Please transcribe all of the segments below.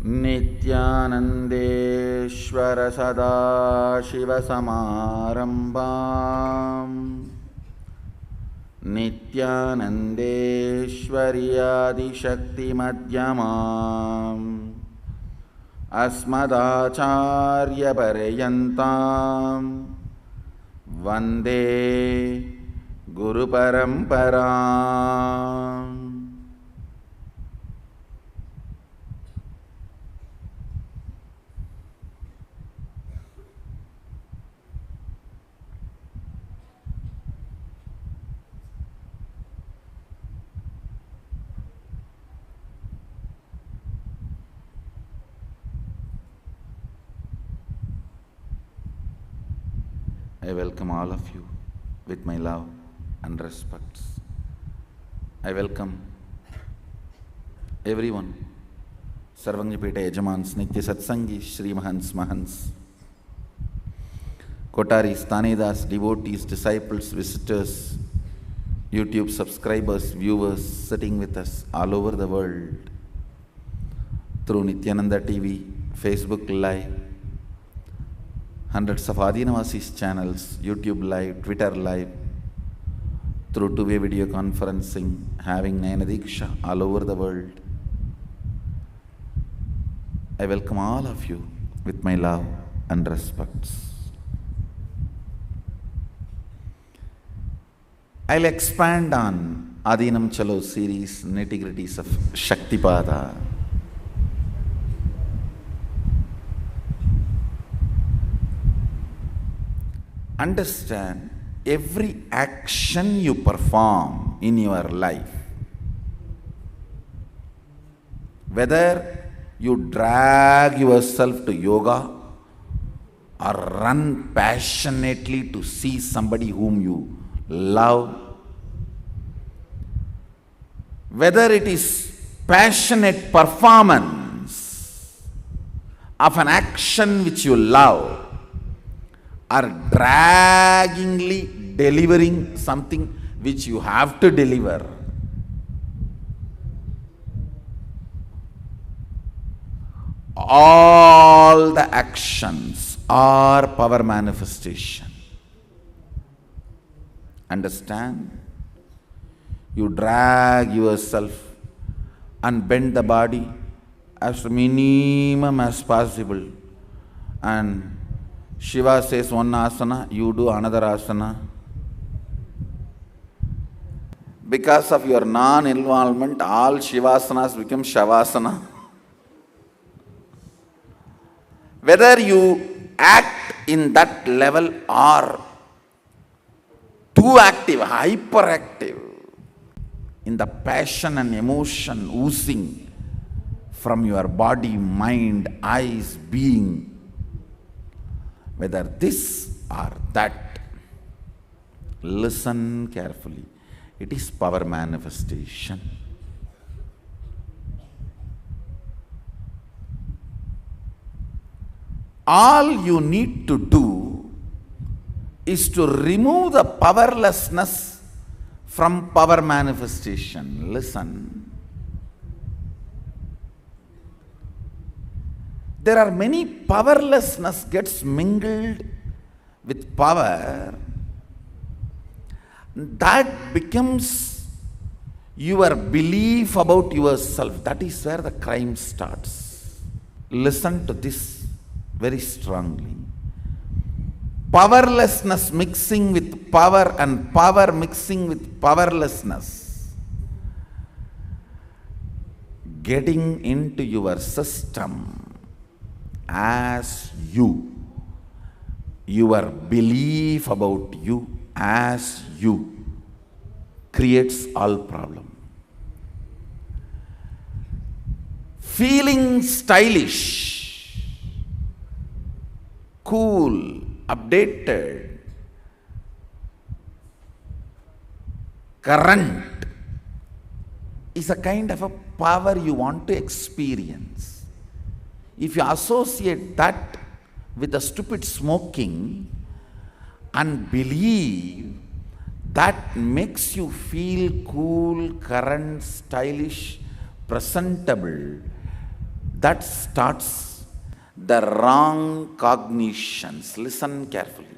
नित्यानन्देश्वर सदाशिवसमारम्भाम् नित्यानन्देश्वर्यादिशक्तिमध्यमाम् अस्मदाचार्यपर्यन्तां वन्दे गुरुपरम्पराम्। I welcome all of you with my love and respects. I welcome everyone, Sarvangjapeta Yajamans, Nitya Satsangis, Shri Mahans, Kotaris, Tanedas, devotees, disciples, visitors, YouTube subscribers, viewers sitting with us all over the world through Nityananda TV, Facebook Live, hundreds of Adinavasis channels, YouTube Live, Twitter Live, through two-way video conferencing, having Nayanadiksha all over the world. I welcome all of you with my love and respects. I'll expand on Adinam Chalo series, nitty-gritties of Shaktipada. Understand, every action you perform in your life, whether you drag yourself to yoga or run passionately to see somebody whom you love, whether it is passionate performance of an action which you love, or draggingly delivering something which you have to deliver, all the actions are power manifestation. Understand? You drag yourself and bend the body as minimum as possible, and Shiva says one asana, you do another asana. Because of your non-involvement, all Shivasanas become Shavasana. Whether you act in that level or too active, hyperactive, in the passion and emotion oozing from your body, mind, eyes, being, whether this or that, listen carefully. It is power manifestation. All you need to do is to remove the powerlessness from power manifestation. Listen. There are many powerlessness gets mingled with power. That becomes your belief about yourself. That is where the crime starts. Listen to this very strongly. Powerlessness mixing with power and power mixing with powerlessness, getting into your system as you, your belief about you as you, creates all problem. Feeling stylish, cool, updated, current is a kind of a power you want to experience. If you associate that with the stupid smoking and believe that makes you feel cool, current, stylish, presentable, that starts the wrong cognitions. Listen carefully.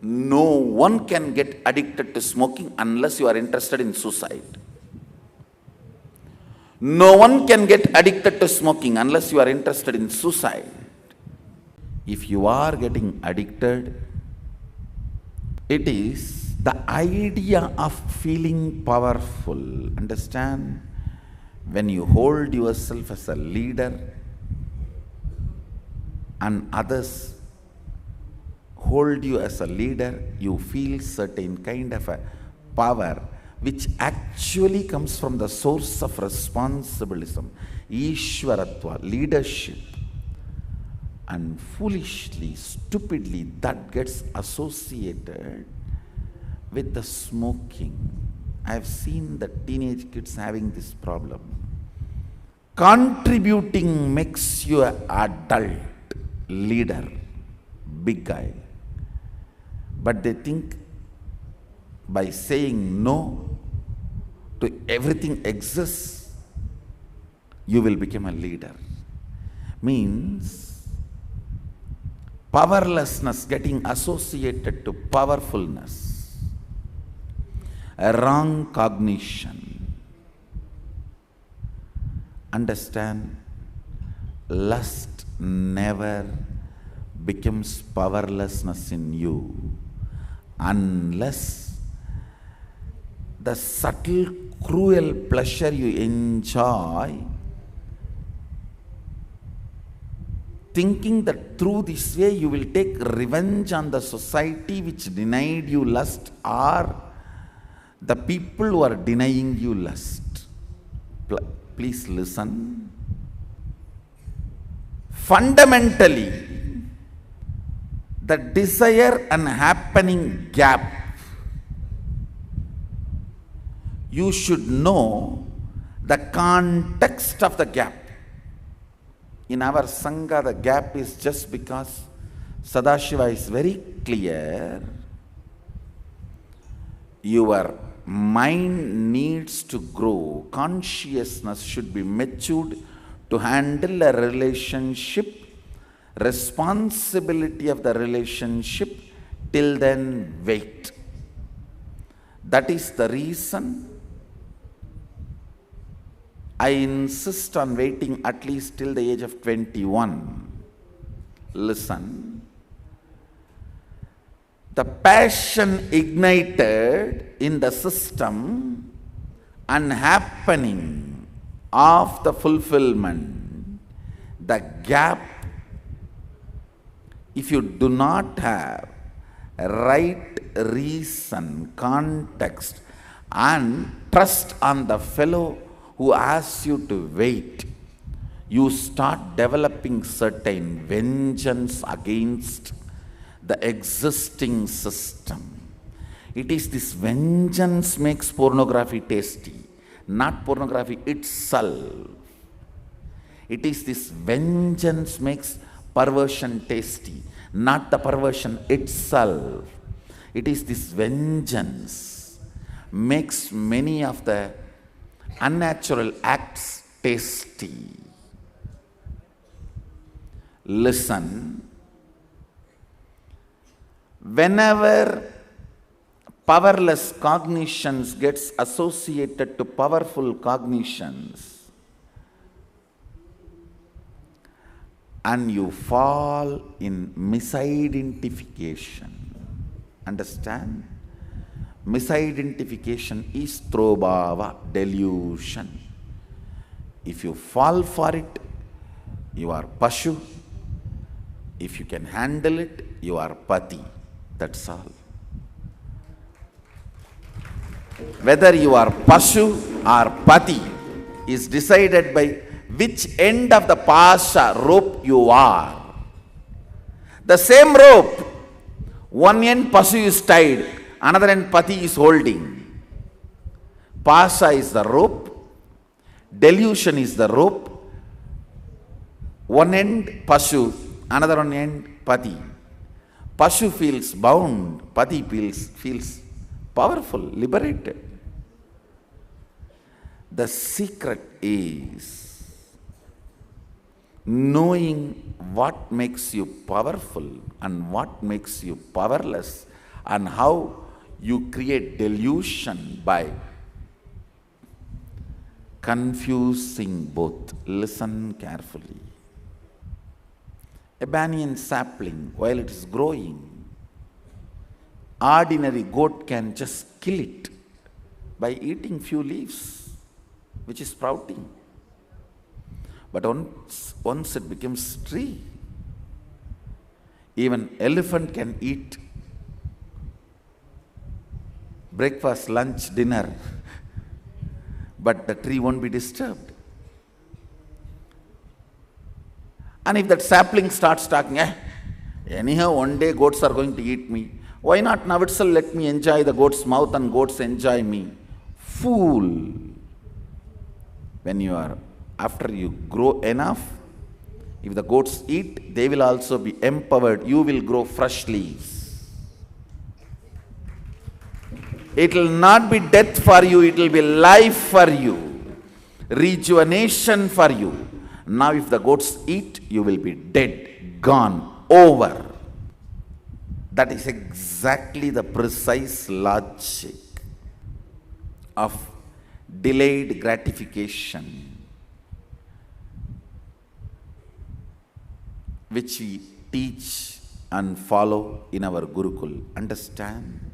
No one can get addicted to smoking unless you are interested in suicide. No one can get addicted to smoking unless you are interested in suicide. If you are getting addicted, it is the idea of feeling powerful. Understand? When you hold yourself as a leader and others hold you as a leader, you feel certain kind of a power which actually comes from the source of responsibilism, Ishwaratva, leadership. And foolishly, stupidly, that gets associated with the smoking. I have seen the teenage kids having this problem. Contributing makes you an adult leader, big guy. But they think by saying no to everything exists, you will become a leader. Means powerlessness getting associated to powerfulness, a wrong cognition. Understand, lust never becomes powerlessness in you unless the subtle, cruel pleasure you enjoy, thinking that through this way you will take revenge on the society which denied you lust, or the people who are denying you lust. Please listen. Fundamentally, the desire and happening gap, you should know the context of the gap. In our Sangha, the gap is just because Sadashiva is very clear. Your mind needs to grow. Consciousness should be matured to handle a relationship, responsibility of the relationship. Till then, wait. That is the reason I insist on waiting at least till the age of 21. Listen. The passion ignited in the system and happening of the fulfillment, the gap, if you do not have right reason, context and trust on the fellow who asks you to wait, you start developing certain vengeance against the existing system. It is this vengeance makes pornography tasty, not pornography itself. It is this vengeance makes perversion tasty, not the perversion itself. It is this vengeance makes many of the unnatural acts tasty. Listen. Whenever powerless cognitions gets associated to powerful cognitions and you fall in misidentification, understand? Misidentification is Trobhava, delusion. If you fall for it, you are Pashu. If you can handle it, you are Pati. That's all. Whether you are Pashu or Pati is decided by which end of the pasha rope you are. The same rope, one end Pashu is tied, another end Pati is holding. Pasha is the rope, delusion is the rope, one end Pashu, another one end Pati. Pashu feels bound, Pati feels powerful, liberated. The secret is knowing what makes you powerful and what makes you powerless, and how you create delusion by confusing both. Listen carefully. A banyan sapling, while it is growing, ordinary goat can just kill it by eating few leaves, which is sprouting. But once it becomes tree, even elephant can eat breakfast, lunch, dinner, but the tree won't be disturbed. And if that sapling starts talking, anyhow one day goats are going to eat me, why not now itself let me enjoy the goat's mouth and goats enjoy me? Fool! After you grow enough, if the goats eat, they will also be empowered. You will grow fresh leaves. It will not be death for you, it will be life for you, rejuvenation for you. Now if the goats eat, you will be dead, gone, over. That is exactly the precise logic of delayed gratification, which we teach and follow in our Gurukul. Understand?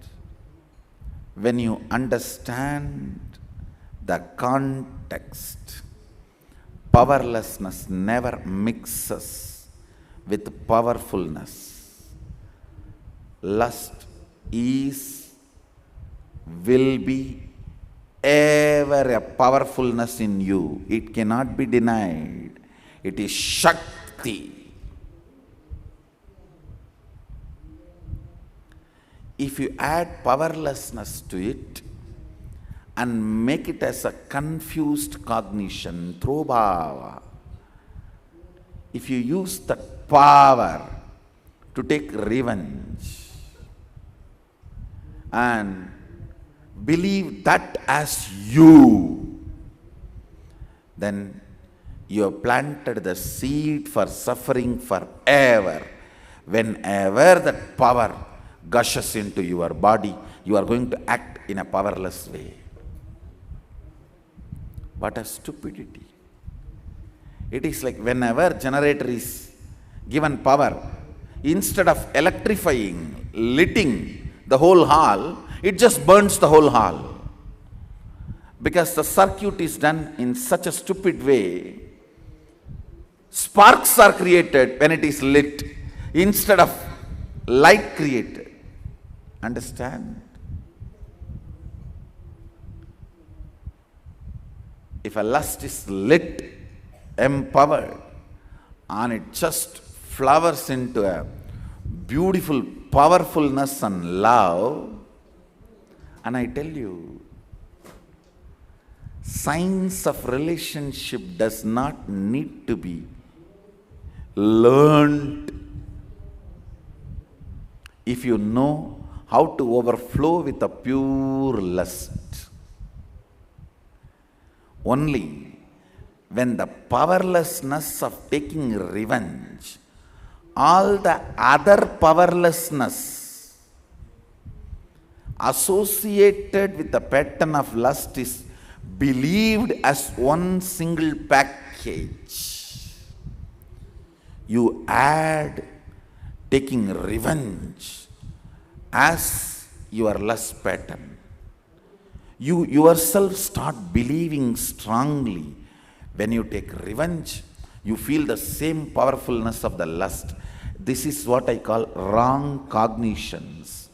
When you understand the context, powerlessness never mixes with powerfulness. Lust will be ever a powerfulness in you. It cannot be denied. It is Shakti. If you add powerlessness to it and make it as a confused cognition through bhava, if you use that power to take revenge and believe that as you, then you have planted the seed for suffering forever. Whenever that power gushes into your body, you are going to act in a powerless way. What a stupidity. It is like whenever generator is given power, instead of electrifying, lighting the whole hall, it just burns the whole hall. Because the circuit is done in such a stupid way, sparks are created when it is lit instead of light created. Understand? If a lust is lit, empowered, and it just flowers into a beautiful powerfulness and love, and I tell you, science of relationship does not need to be learned. If you know how to overflow with a pure lust. Only when the powerlessness of taking revenge, all the other powerlessness associated with the pattern of lust is believed as one single package. You add taking revenge as your lust pattern. You yourself start believing strongly. When you take revenge, you feel the same powerfulness of the lust. This is what I call wrong cognitions,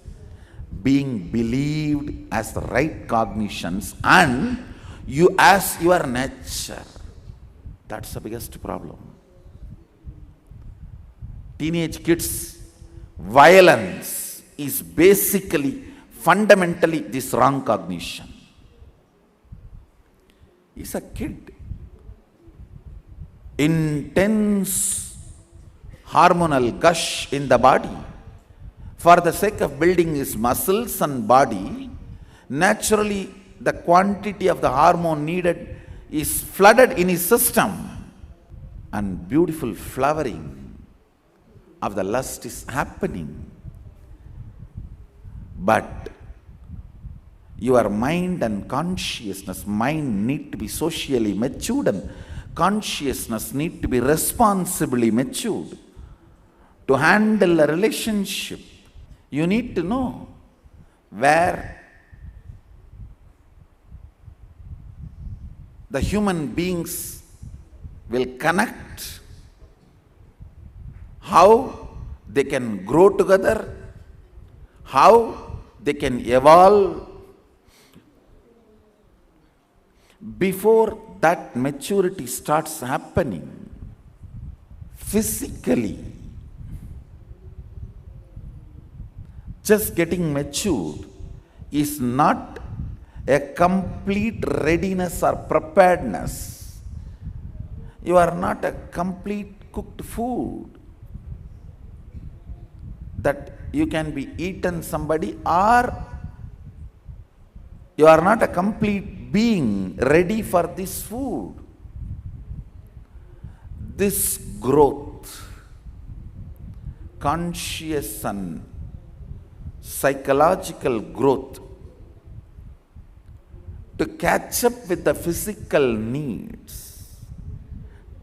being believed as the right cognitions, and you as your nature. That's the biggest problem. Teenage kids, violence is basically, fundamentally, this wrong cognition. He's a kid. Intense hormonal gush in the body. For the sake of building his muscles and body, naturally the quantity of the hormone needed is flooded in his system, and beautiful flowering of the lust is happening. But your mind and consciousness, mind need to be socially matured and consciousness need to be responsibly matured. To handle a relationship, you need to know where the human beings will connect, how they can grow together, how they can evolve. Before that maturity starts happening, physically, just getting matured is not a complete readiness or preparedness. You are not a complete cooked food that you can be eaten somebody, or you are not a complete being ready for this food. This growth, conscious and psychological growth, to catch up with the physical needs,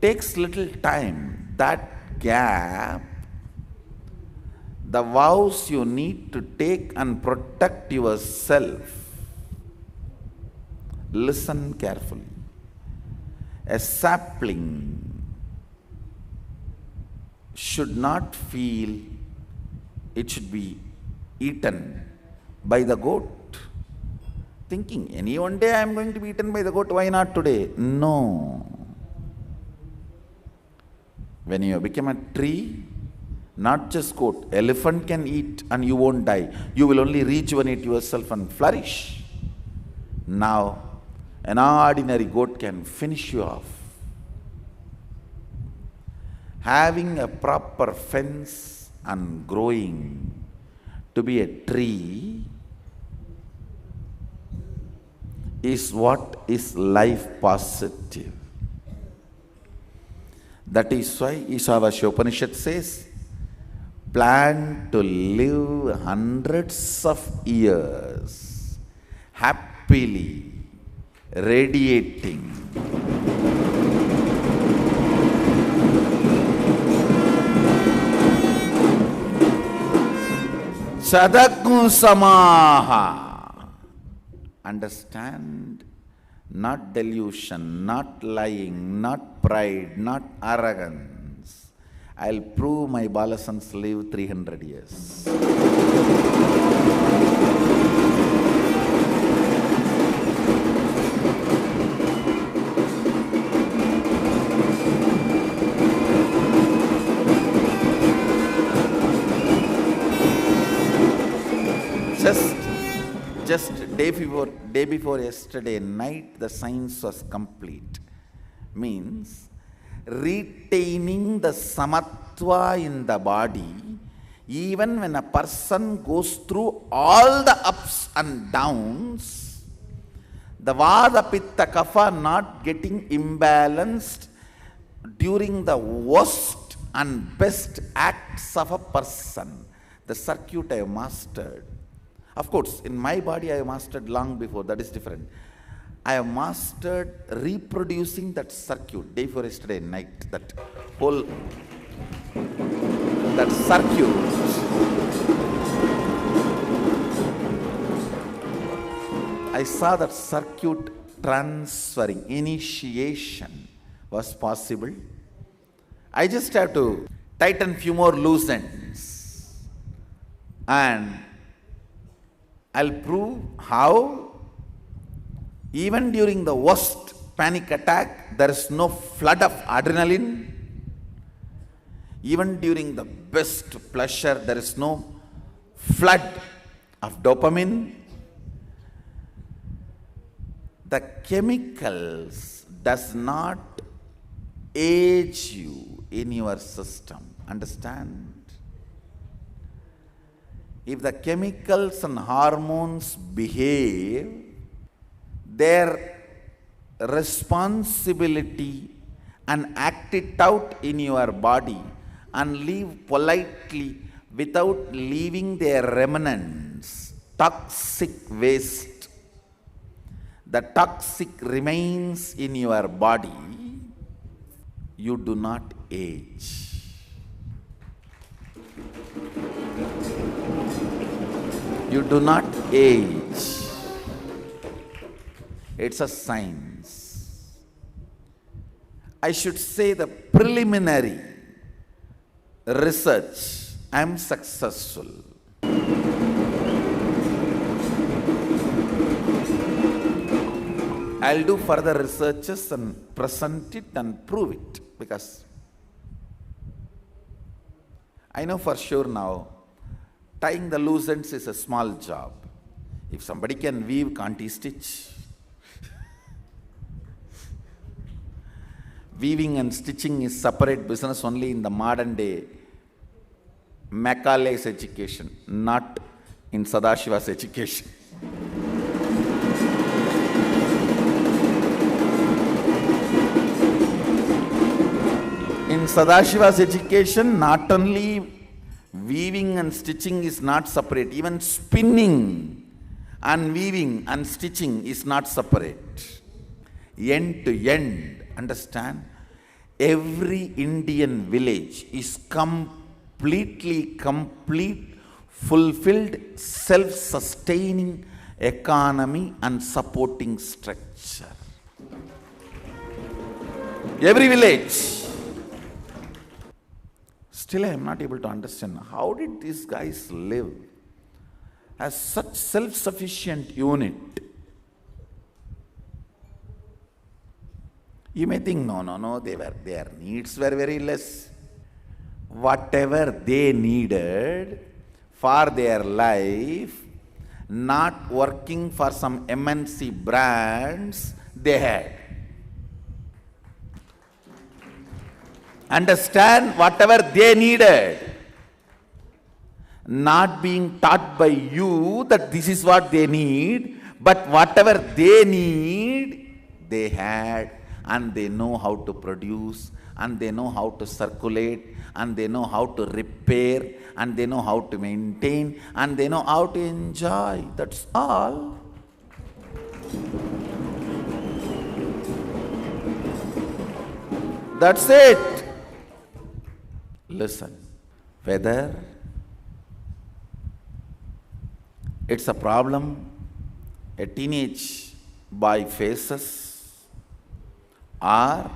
takes little time. That gap, the vows you need to take and protect yourself. Listen carefully. A sapling should not feel it should be eaten by the goat, thinking, any one day I am going to be eaten by the goat, why not today? No. When you become a tree, not just goat, elephant can eat and you won't die. You will only rejuvenate yourself and flourish. Now, an ordinary goat can finish you off. Having a proper fence and growing to be a tree is what is life positive. That is why Ishavasya Upanishad says, plan to live hundreds of years happily, radiating. Sadagnu Samaha. Understand? Not delusion, not lying, not pride, not arrogance. I'll prove my Balasans live 300 years. Just day before yesterday night, the science was complete. Means retaining the samatva in the body, even when a person goes through all the ups and downs, the vada pitta kapha not getting imbalanced during the worst and best acts of a person. The circuit I have mastered. Of course, in my body I have mastered long before, that is different. I have mastered reproducing that circuit day before yesterday night, that whole, that circuit. I saw that circuit transferring, initiation was possible. I just have to tighten few more loose ends and I'll prove how even during the worst panic attack there is no flood of adrenaline. Even during the best pleasure there is no flood of dopamine. The chemicals does not age you in your system. Understand? If the chemicals and hormones behave, their responsibility and act it out in your body and live politely without leaving their remnants, toxic waste, the toxic remains in your body, you do not age. You do not age. It's a science. I should say the preliminary research, I am successful. I'll do further researches and present it and prove it, because I know for sure now tying the loose ends is a small job. If somebody can weave, can't he stitch? Weaving and stitching is separate business only in the modern day Macaulay's education, not in Sadashiva's education. In Sadashiva's education, not only weaving and stitching is not separate, even spinning and weaving and stitching is not separate. End to end, understand? Every Indian village is complete, fulfilled, self-sustaining economy and supporting structure. Every village. Still I am not able to understand, how did these guys live as such self-sufficient unit? You may think, no, their needs were very less. Whatever they needed for their life, not working for some MNC brands, they had. Understand, whatever they needed, not being taught by you that this is what they need, but whatever they need, they had, and they know how to produce, and they know how to circulate, and they know how to repair, and they know how to maintain, and they know how to enjoy. That's all. That's it. Listen, whether it's a problem a teenage boy faces, or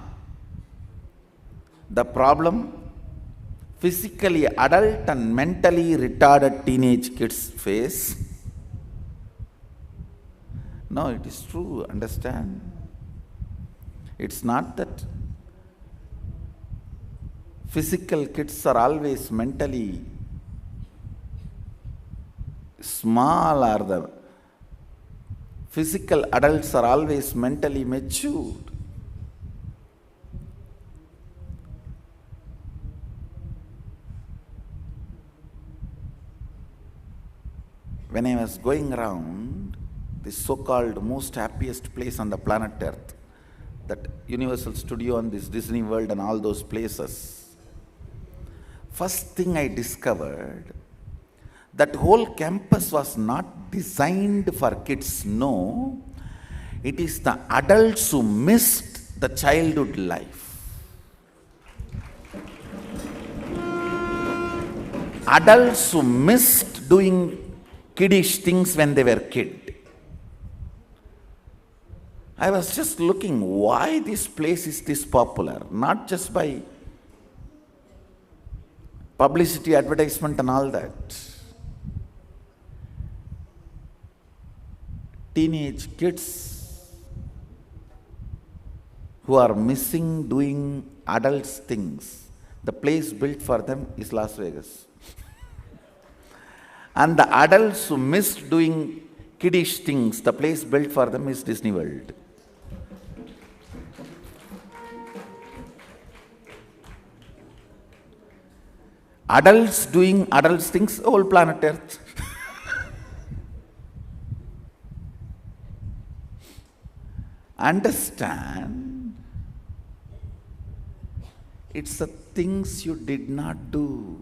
the problem physically adult and mentally retarded teenage kids face. No, it is true, understand? It's not that physical kids are always mentally small, or the physical adults are always mentally matured. When I was going around this so-called most happiest place on the planet Earth, that Universal Studio and this Disney World and all those places, first thing I discovered, that whole campus was not designed for kids. No, it is the adults who missed the childhood life. Adults who missed doing kiddish things when they were kid. I was just looking why this place is this popular, not just by publicity, advertisement and all that. Teenage kids who are missing doing adults things, the place built for them is Las Vegas. And the adults who missed doing kiddish things, the place built for them is Disney World. Adults doing adults things, whole planet Earth. Understand, it's the things you did not do,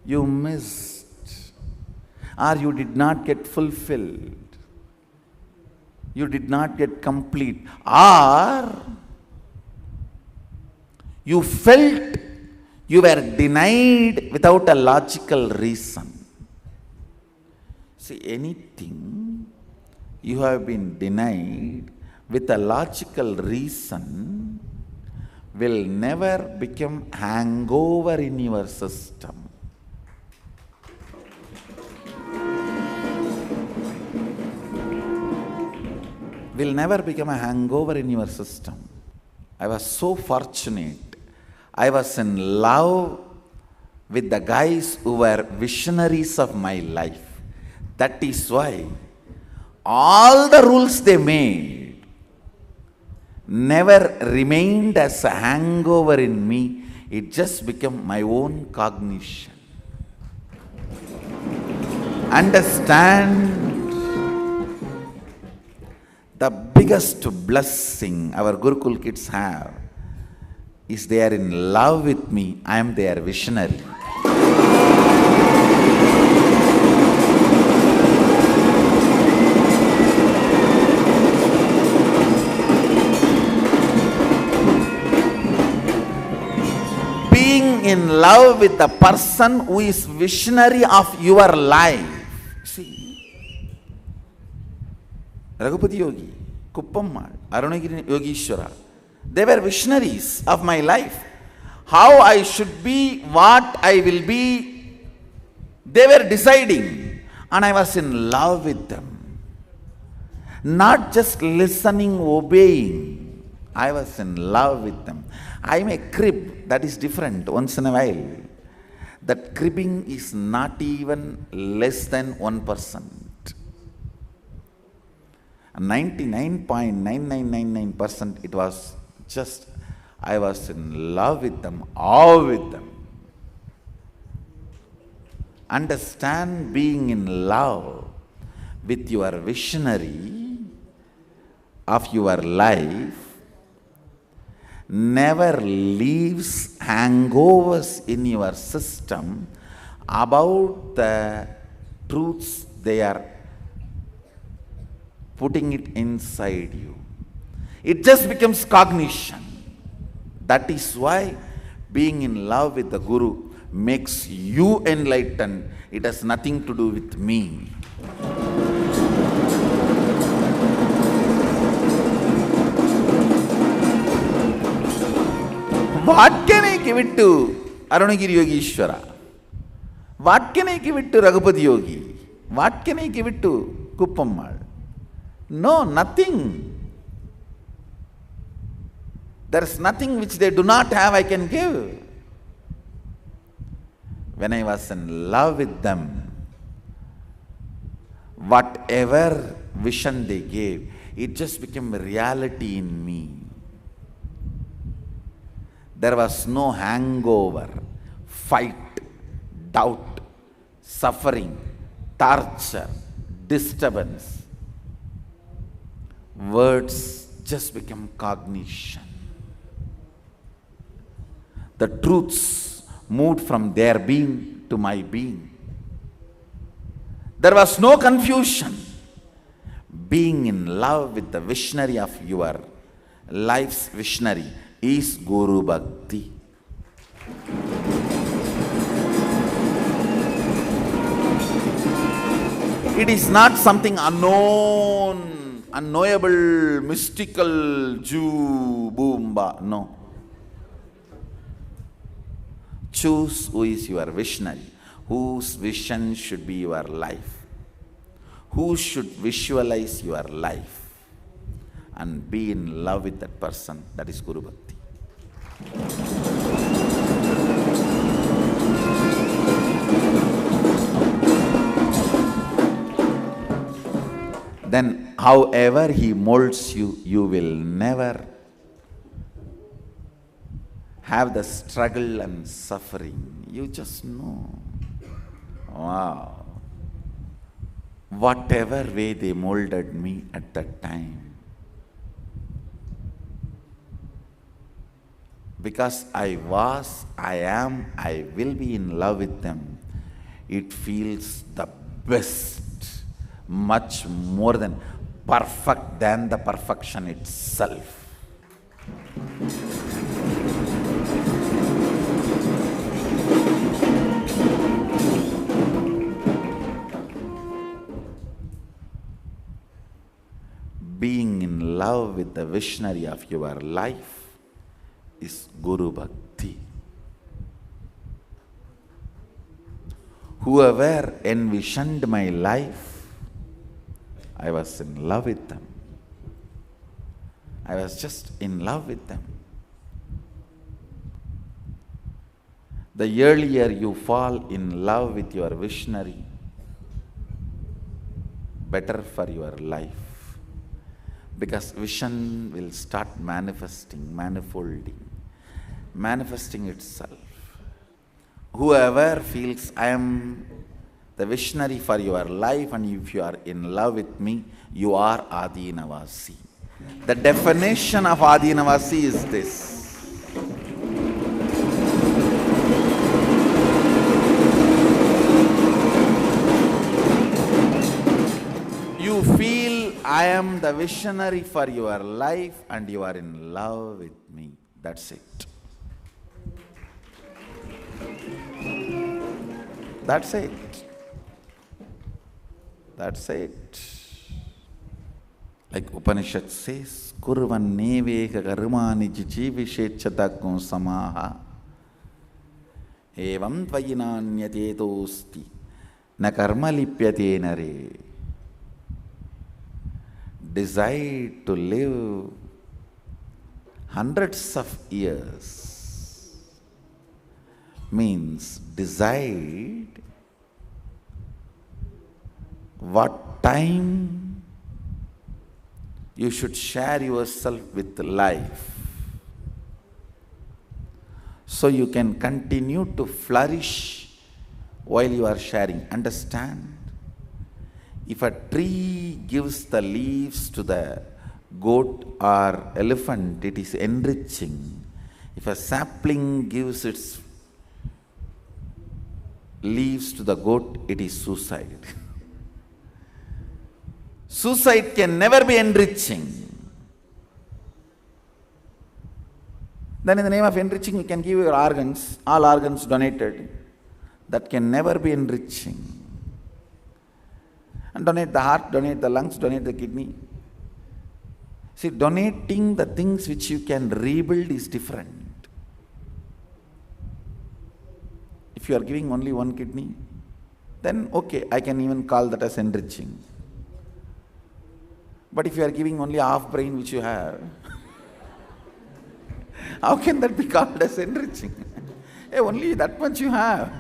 you missed, or you did not get fulfilled, you did not get complete, or you felt you were denied without a logical reason. See, anything you have been denied with a logical reason will never become hangover in your system. Will never become a hangover in your system. I was so fortunate. I was in love with the guys who were visionaries of my life. That is why all the rules they made never remained as a hangover in me. It just became my own cognition. Understand, the biggest blessing our Gurukul kids have is they are in love with me. I am their visionary. Being in love with the person who is visionary of your life. See, Raghupati Yogi, Kuppammal, Arunagiri Yogishwara, they were visionaries of my life. How I should be, what I will be, they were deciding. And I was in love with them. Not just listening, obeying. I was in love with them. I am a crib, that is different once in a while. That cribbing is not even less than 1%. 99.9999% it was just, I was in love with them, awe with them. Understand, being in love with your visionary of your life never leaves hangovers in your system about the truths they are putting it inside you. It just becomes cognition. That is why being in love with the Guru makes you enlightened. It has nothing to do with me. What can I give it to Arunagiri Yogishwara? What can I give it to Raghupati Yogi? What can I give it to Kuppammal? No, nothing. There is nothing which they do not have I can give. When I was in love with them, whatever vision they gave, it just became a reality in me. There was no hangover, fight, doubt, suffering, torture, disturbance. Words just become cognition. The truths moved from their being to my being. There was no confusion. Being in love with the visionary of your life's visionary is Guru Bhakti. It is not something unknown, unknowable, mystical, Jew, boomba. No. Choose who is your visionary, whose vision should be your life, who should visualize your life, and be in love with that person. That is Guru Bhakti. Then however he molds you, you will never have the struggle and suffering. You just know. Wow. Whatever way they molded me at that time, because I was, I am, I will be in love with them, it feels the best, much more than perfect than the perfection itself. Being in love with the visionary of your life is Guru Bhakti. Whoever envisioned my life, I was in love with them. I was just in love with them. The earlier you fall in love with your visionary, better for your life. Because vision will start manifesting, manifesting itself. Whoever feels I am the visionary for your life, and if you are in love with me, you are Adi Navasi. The definition of Adi Navasi is this. You feel I am the visionary for your life and you are in love with me. That's it. That's it. That's it. Like Upanishad says, Kurvan neveka karmani jijivishetchatakum samaha evam tvayinanyatetosti na karma lipyate nare. Desire to live hundreds of years means decide what time you should share yourself with life so you can continue to flourish while you are sharing. Understand? If a tree gives the leaves to the goat or elephant, it is enriching. If a sapling gives its leaves to the goat, it is suicide. Suicide can never be enriching. Then in the name of enriching, you can give your organs, all organs donated. That can never be enriching. And donate the heart, donate the lungs, donate the kidney. See, donating the things which you can rebuild is different. If you are giving only one kidney, then okay, I can even call that as enriching. But if you are giving only half brain which you have, how can that be called as enriching? Hey, only that much you have.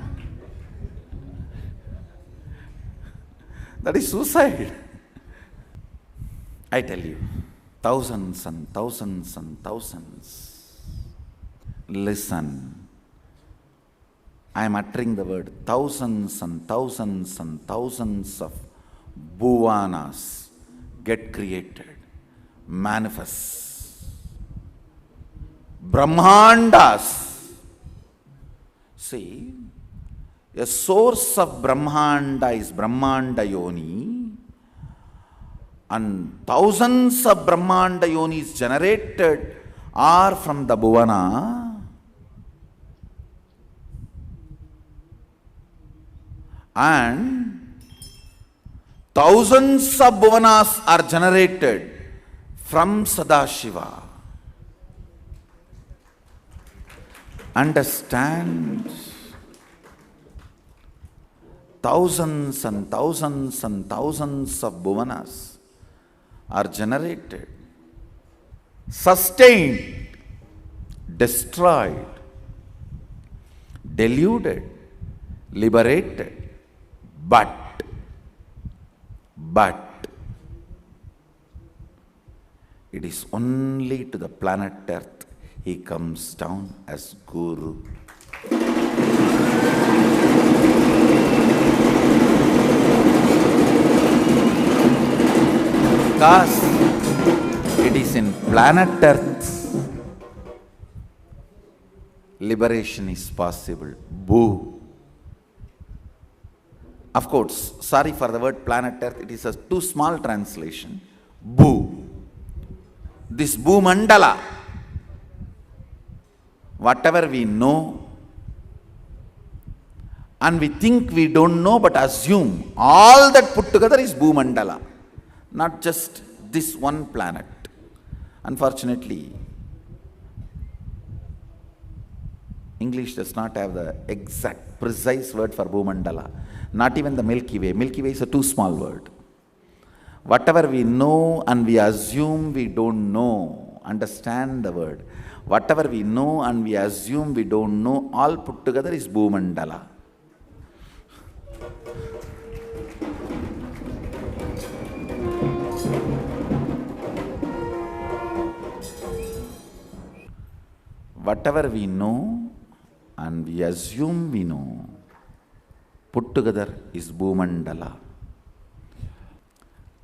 That is suicide. I tell you, thousands and thousands and thousands. Listen. I am uttering the word thousands and thousands and thousands of bhuvanas get created, manifest. Brahmandas. See, a source of Brahmanda is Brahmanda Yoni, and thousands of Brahmanda Yonis generated are from the Bhuvana, and thousands of Bhuvanas are generated from Sadashiva. Understand? Thousands and thousands and thousands of bhuvanas are generated, sustained, destroyed, deluded, liberated, but it is only to the planet Earth he comes down as Guru. Because it is in planet Earth liberation is possible. Boo. Of course, sorry for the word planet Earth, it is a too small translation. Boo. This Boo Mandala, whatever we know, and we think we don't know but assume, all that put together is Boo Mandala, not just this one planet. Unfortunately, English does not have the exact, precise word for Bhumandala. Not even the Milky Way. Milky Way is a too small word. Whatever we know and we assume we don't know, understand the word. Whatever we know and we assume we don't know, all put together is Bhumandala. Whatever we know and we assume we know, put together is Bhumandala.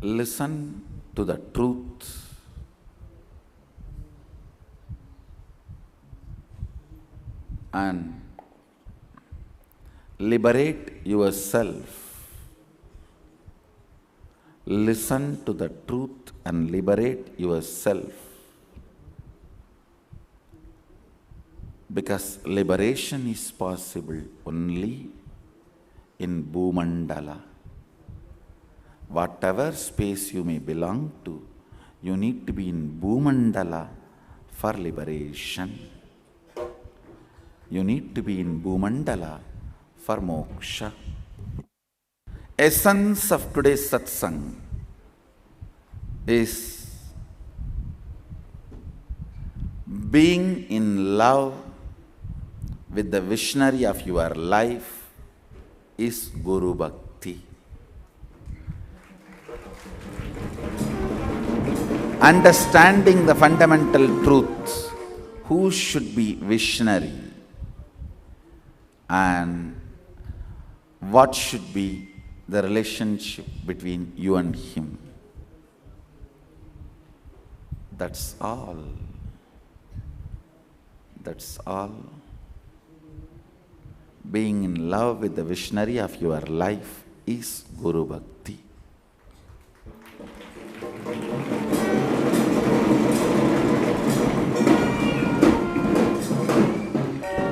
Listen to the truth. And liberate yourself. Listen to the truth and liberate yourself. Because liberation is possible only in Bhumandala. Whatever space you may belong to, you need to be in Bhumandala for liberation. You need to be in Bhumandala for moksha. Essence of today's satsang is being in love with the visionary of your life is Guru Bhakti. Understanding the fundamental truth, who should be visionary and what should be the relationship between you and him. That's all. That's all. Being in love with the visionary of your life is Guru Bhakti.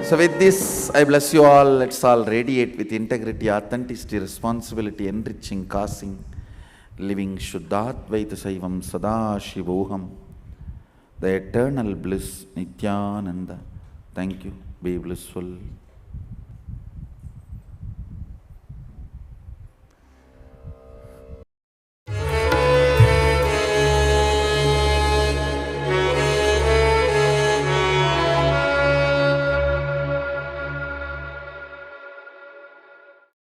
So with this, I bless you all. Let's all radiate with integrity, authenticity, responsibility, enriching, causing, living Shuddhadvaita Saivam Sada Shivoham, the eternal bliss, Nityananda. Thank you. Be blissful.